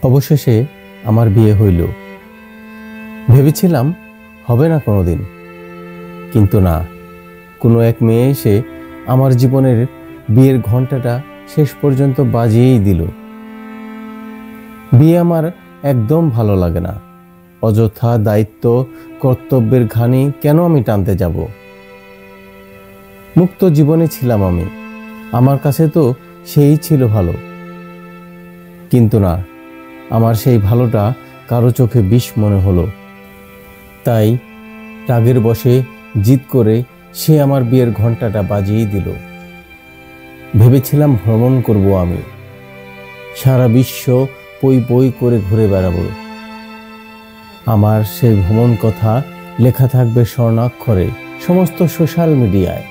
অবশেষে আমার বিয়ে হইল। ভেবেছিলাম হবে না কোনোদিন, কিন্তু না, কোনো এক মেয়ে এসে আমার জীবনের বিয়ের ঘন্টাটা শেষ পর্যন্ত বাজিয়েই দিল। বিয়ে আমার একদম ভালো লাগে না। অযথা দায়িত্ব কর্তব্যের ঘানি কেন আমি টানতে যাব? মুক্ত জীবনে ছিলাম আমি, আমার কাছে তো সেই ছিল ভালো। কিন্তু না, আমার সেই ভালোটা কারো চোখে বিষ মনে হলো। তাই রাগের বশে জিদ করে সে আমার বিয়ের ঘন্টাটা বাজিয়ে দিল। ভেবেছিলাম ভ্রমণ করব আমি, সারা বিশ্ব পই পই করে ঘুরে বেড়াবো। আমার সেই ভ্রমণ কথা লেখা থাকবে স্বর্ণাক্ষরে সমস্ত সোশ্যাল মিডিয়ায়।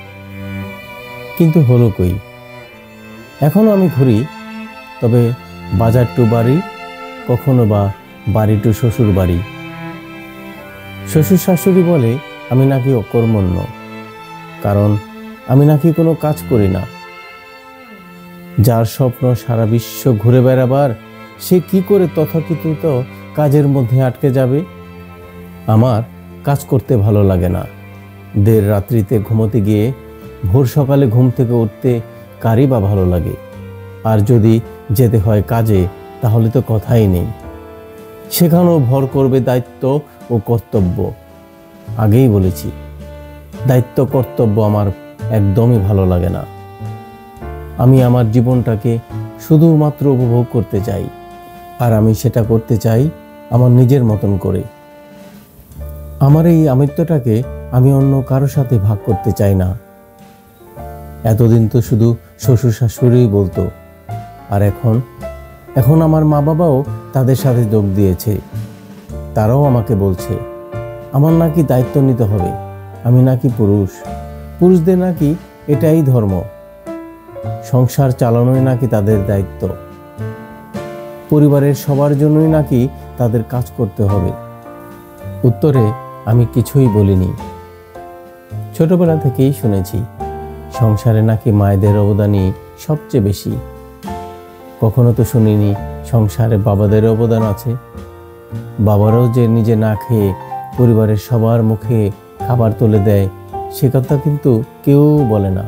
কিন্তু হলো কই? এখনো আমি ঘুরি, তবে বাজার টু বাড়ি, কখনো বা বাড়ি টু শ্বশুর বাড়ি। শ্বশুর শাশুড়ি বলে আমি নাকি অকর্মণ্য, কারণ আমি নাকি কোনো কাজ করি না। যার স্বপ্ন সারা বিশ্ব ঘুরে বেড়াবার, সে কি করে তথাকথিত কাজের মধ্যে আটকে যাবে? আমার কাজ করতে ভালো লাগে না। দের রাত্রিতে ঘুমোতে গিয়ে ভোর সকালে ঘুম থেকে উঠতে কারই বা ভালো লাগে? আর যদি যেতে হয় কাজে, তাহলে তো কথাই নেই। সেখানেও ভর করবে দায়িত্ব ও কর্তব্য। আগেই বলেছি, দায়িত্ব কর্তব্য আমার একদমই ভালো লাগে না। আমি আমার জীবনটাকে শুধুমাত্র উপভোগ করতে চাই, আর আমি সেটা করতে চাই আমার নিজের মতন করে। আমার এই আমিত্বটাকে আমি অন্য কারো সাথে ভাগ করতে চাই না। এতদিন তো শুধু শ্বশুর শাশুড়ি বলতো, আর এখন আমার মা বাবাও তাদের সাথে যোগ দিয়েছে। তারাও আমাকে বলছে আমার নাকি দায়িত্ব নিতে হবে, আমি নাকি পুরুষ, পুরুষদের নাকি এটাই ধর্ম, সংসার চালানোই নাকি তাদের দায়িত্ব, পরিবারের সবার জন্যই নাকি তাদের কাজ করতে হবে। উত্তরে আমি কিছুই বলিনি। ছোটবেলা থেকেই শুনেছি সংসারে নাকি মায়েদের অবদানই সবচেয়ে বেশি। কখনো তো শুনিনি সংসারে বাবাদের অবদান আছে। বাবারাও যে নিজে না খেয়ে পরিবারের সবার মুখে খাবার তুলে দেয়, সে কথা কিন্তু কেউ বলে না।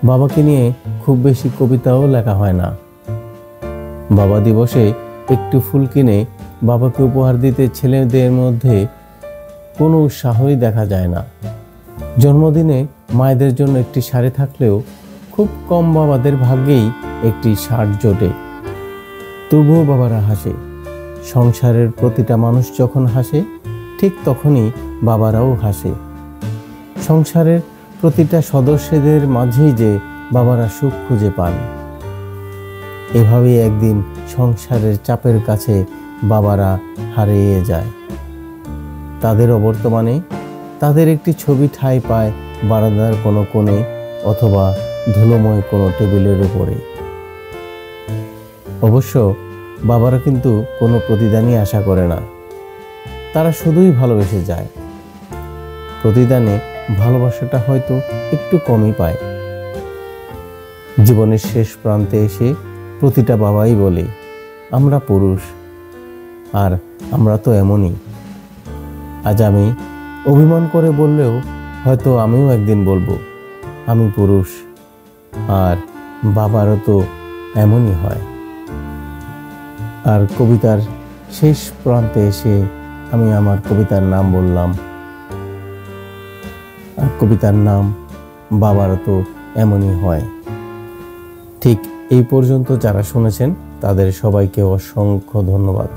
বাবাকে নিয়ে খুব বেশি কবিতাও লেখা হয় না। বাবা দিবসে একটু ফুল কিনে বাবাকে উপহার দিতে ছেলেদের মধ্যে কোনো উৎসাহই দেখা যায় না। জন্মদিনে মায়েদের জন্য একটি শাড়ি থাকলেও খুব কম বাবাদের ভাগ্যেই একটি শার্ট জোটে। তবুও বাবারা হাসে। সংসারের প্রতিটা মানুষ যখন হাসে, ঠিক তখনই বাবারাও হাসে। সংসারের প্রতিটা সদস্যদের মাঝেই যে বাবারা সুখ খুঁজে পান। এভাবেই একদিন সংসারের চাপের কাছে বাবারা হারিয়ে যায়। তাদের অবর্তমানে তাদের একটি ছবি ঠাঁই পায় বারান্দার কোনো কোণে অথবা ধুলোময় কোনো টেবিলের উপরে। অবশ্য বাবারা কিন্তু কোনো প্রতিদানই আশা করে না, তারা শুধুই ভালোবেসে যায়। প্রতিদানে ভালোবাসাটা হয়তো একটু কমই পায়। জীবনের শেষ প্রান্তে এসে প্রতিটা বাবাই বলে আমরা পুরুষ, আর আমরা তো এমনই। আজ আমি অভিমান করে বললেও হয়তো আমিও একদিন বলবো আমি পুরুষ, আর বাবারও তো এমনই হয়। আর কবিতার শেষ প্রান্তে এসে আমি আমার কবিতার নাম বললাম, আর কবিতার নাম বাবারও তো এমনই হয়। ঠিক এই পর্যন্ত যারা শুনেছেন তাদের সবাইকে অসংখ্য ধন্যবাদ।